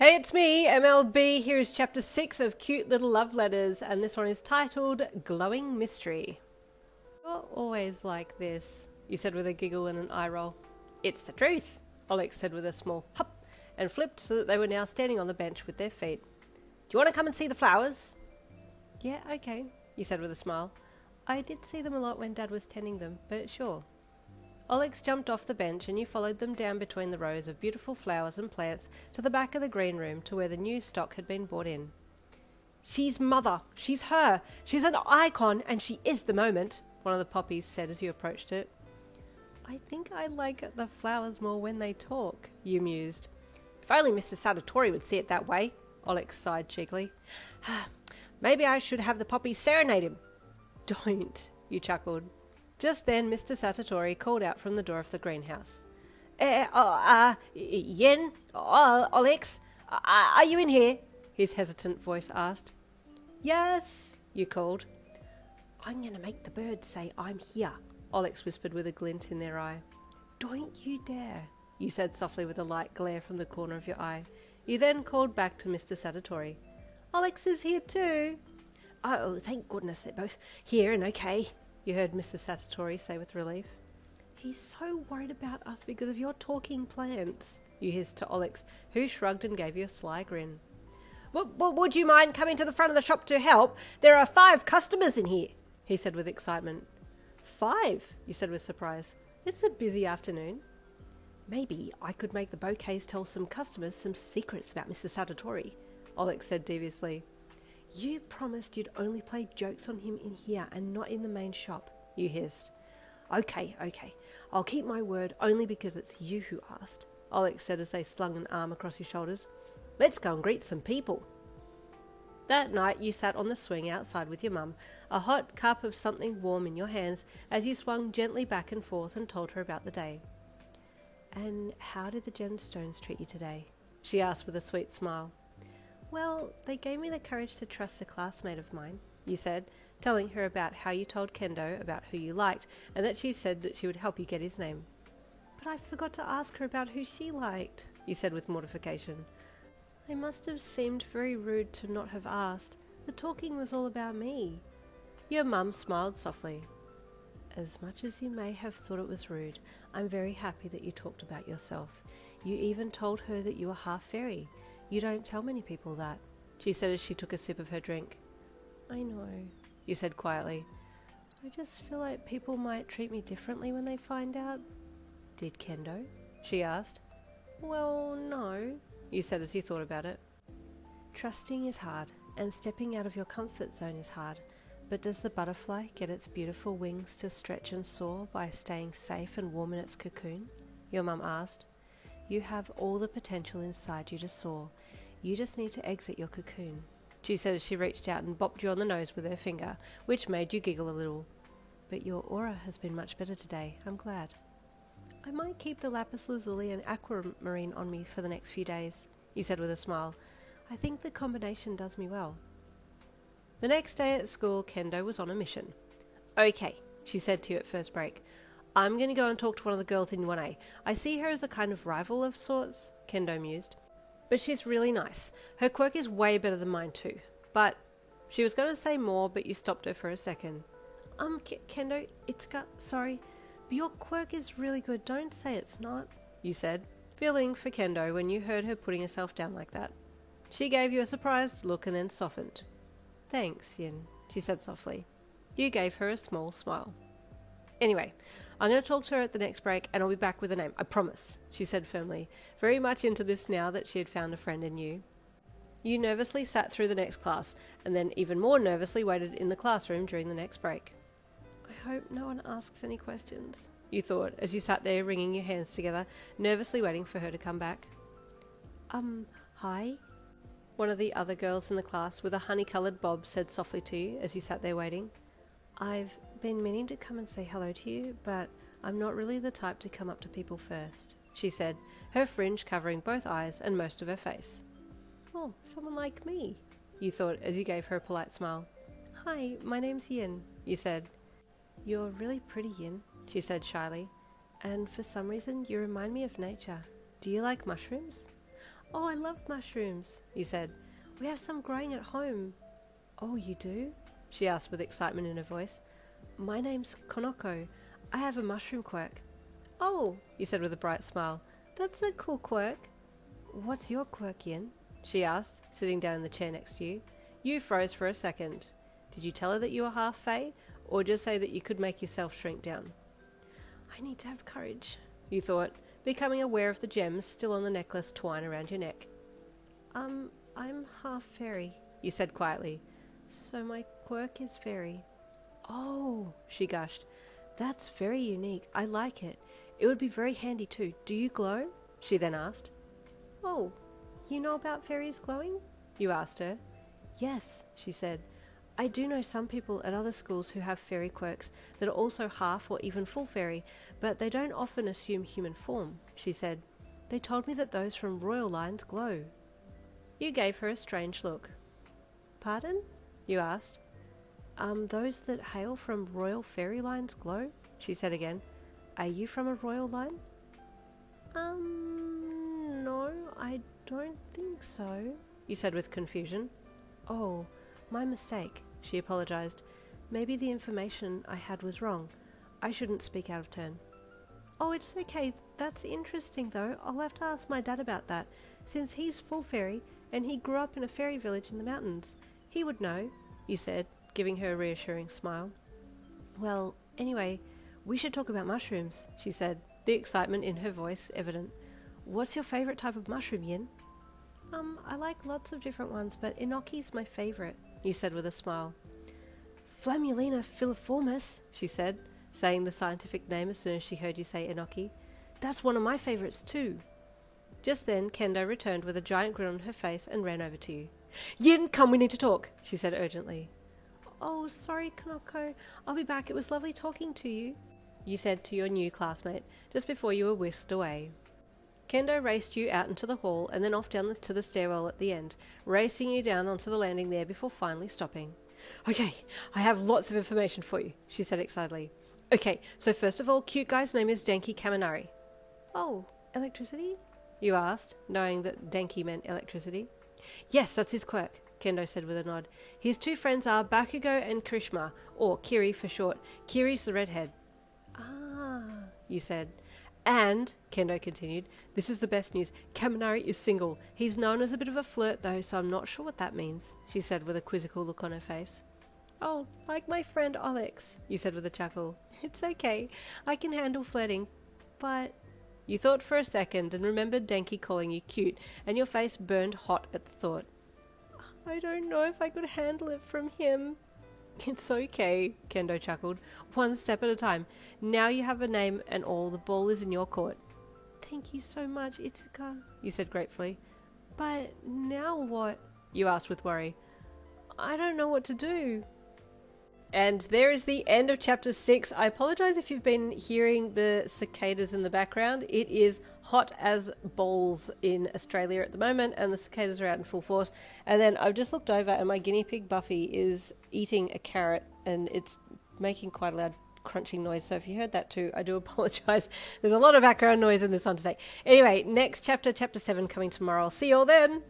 Hey, it's me, MLB. Here is chapter 6 of Cute Little Love Letters, and this one is titled Glowing Mystery. You're always like this, you said with a giggle and an eye roll. It's the truth, Alex said with a small hop, and flipped so that they were now standing on the bench with their feet. Do you want to come and see the flowers? Yeah, okay, you said with a smile. I did see them a lot when Dad was tending them, but sure. Alex jumped off the bench and you followed them down between the rows of beautiful flowers and plants to the back of the green room to where the new stock had been brought in. She's Mother. She's her. She's an icon and she is the moment, one of the poppies said as you approached it. I think I like the flowers more when they talk, you mused. If only Mr. Sadatori would see it that way, Alex sighed cheekily. Maybe I should have the poppies serenade him. Don't, you chuckled. Just then, Mr. Sadatori called out from the door of the greenhouse. Yen? Alex? Are you in here? His hesitant voice asked. Yes, you called. I'm going to make the birds say I'm here, Alex whispered with a glint in their eye. Don't you dare, you said softly with a light glare from the corner of your eye. You then called back to Mr. Sadatori. Alex is here too. Oh, thank goodness they're both here and okay, you heard Mr. Sadatori say with relief. He's so worried about us because of your talking plants, you hissed to Alex, who shrugged and gave you a sly grin. Would you mind coming to the front of the shop to help? There are 5 customers in here, he said with excitement. 5, you said with surprise. It's a busy afternoon. Maybe I could make the bouquets tell some customers some secrets about Mr. Sadatori, Alex said deviously. You promised you'd only play jokes on him in here and not in the main shop, you hissed. Okay. I'll keep my word only because it's you who asked, Alex said as they slung an arm across your shoulders. Let's go and greet some people. That night you sat on the swing outside with your mum, a hot cup of something warm in your hands as you swung gently back and forth and told her about the day. And how did the gemstones treat you today? She asked with a sweet smile. Well, they gave me the courage to trust a classmate of mine, you said, telling her about how you told Kendo about who you liked and that she said that she would help you get his name. But I forgot to ask her about who she liked, you said with mortification. I must have seemed very rude to not have asked. The talking was all about me. Your mum smiled softly. As much as you may have thought it was rude, I'm very happy that you talked about yourself. You even told her that you were half fairy. You don't tell many people that, she said as she took a sip of her drink. I know, you said quietly. I just feel like people might treat me differently when they find out. Did Kendo? She asked. Well, no, you said as you thought about it. Trusting is hard, and stepping out of your comfort zone is hard. But does the butterfly get its beautiful wings to stretch and soar by staying safe and warm in its cocoon? Your mum asked. You have all the potential inside you to soar. You just need to exit your cocoon, she said as she reached out and bopped you on the nose with her finger, which made you giggle a little. But your aura has been much better today, I'm glad. I might keep the lapis lazuli and aquamarine on me for the next few days, you said with a smile. I think the combination does me well. The next day at school, Kendo was on a mission. Okay, she said to you at first break. I'm going to go and talk to one of the girls in 1A. I see her as a kind of rival of sorts, Kendo mused. But she's really nice. Her quirk is way better than mine too. But she was going to say more, but you stopped her for a second. Kendo, sorry, but your quirk is really good. Don't say it's not, you said, feeling for Kendo when you heard her putting herself down like that. She gave you a surprised look and then softened. Thanks, Yin, she said softly. You gave her a small smile. Anyway, I'm going to talk to her at the next break and I'll be back with a name, I promise, she said firmly, very much into this now that she had found a friend in you. You nervously sat through the next class and then even more nervously waited in the classroom during the next break. I hope no one asks any questions, you thought as you sat there wringing your hands together, nervously waiting for her to come back. Hi? One of the other girls in the class with a honey-coloured bob said softly to you as you sat there waiting. I've been meaning to come and say hello to you, but I'm not really the type to come up to people first, she said, her fringe covering both eyes and most of her face. Oh, someone like me, you thought as you gave her a polite smile. Hi, my name's Yin, you said. You're really pretty, Yin, she said shyly, and for some reason you remind me of nature. Do you like mushrooms? Oh, I love mushrooms, you said. We have some growing at home. Oh, you do? She asked with excitement in her voice. My name's Konoko. I have a mushroom quirk. Oh, you said with a bright smile. That's a cool quirk. What's your quirk, Yin? She asked, sitting down in the chair next to you. You froze for a second. Did you tell her that you were half Fae, or just say that you could make yourself shrink down? I need to have courage, you thought, becoming aware of the gems still on the necklace twine around your neck. I'm half fairy, you said quietly. So my quirk is fairy. Oh, she gushed. That's very unique. I like it. It would be very handy too. Do you glow? She then asked. Oh, you know about fairies glowing? You asked her. Yes, she said. I do know some people at other schools who have fairy quirks that are also half or even full fairy, but they don't often assume human form, she said. They told me that those from royal lines glow. You gave her a strange look. Pardon? You asked. Those that hail from royal fairy lines glow? She said again. Are you from a royal line? No, I don't think so, you said with confusion. Oh, my mistake, she apologised. Maybe the information I had was wrong. I shouldn't speak out of turn. Oh, it's okay. That's interesting, though. I'll have to ask my dad about that, since he's full fairy, and he grew up in a fairy village in the mountains. He would know, you said, giving her a reassuring smile. Well, anyway, we should talk about mushrooms, she said, the excitement in her voice evident. What's your favourite type of mushroom, Yin? I like lots of different ones, but enoki's my favourite, you said with a smile. Flammulina filiformis, she said, saying the scientific name as soon as she heard you say enoki. That's one of my favourites too. Just then, Kendo returned with a giant grin on her face and ran over to you. Yin, come, we need to talk, she said urgently. Oh, sorry, Konoko. I'll be back. It was lovely talking to you, you said to your new classmate, just before you were whisked away. Kendo raced you out into the hall and then off down to the stairwell at the end, racing you down onto the landing there before finally stopping. Okay, I have lots of information for you, she said excitedly. Okay, so first of all, cute guy's name is Denki Kaminari. Oh, electricity? You asked, knowing that Denki meant electricity. Yes, that's his quirk, Kendo said with a nod. His two friends are Bakugo and Krishma, or Kiri for short. Kiri's the redhead. Ah, you said. And, Kendo continued, this is the best news. Kaminari is single. He's known as a bit of a flirt though, so I'm not sure what that means, she said with a quizzical look on her face. Oh, like my friend Alex, you said with a chuckle. It's okay. I can handle flirting. But... You thought for a second and remembered Denki calling you cute, and your face burned hot at the thought. I don't know if I could handle it from him. It's okay, Kendo chuckled. One step at a time. Now you have a name and all, the ball is in your court. Thank you so much, Itsuka, you said gratefully. But now what? You asked with worry. I don't know what to do. And there is the end of chapter 6. I apologise if you've been hearing the cicadas in the background. It is hot as balls in Australia at the moment, and the cicadas are out in full force. And then I've just looked over and my guinea pig Buffy is eating a carrot, and it's making quite a loud crunching noise. So if you heard that too, I do apologise. There's a lot of background noise in this one today. Anyway, next chapter, chapter 7, coming tomorrow. I'll see you all then.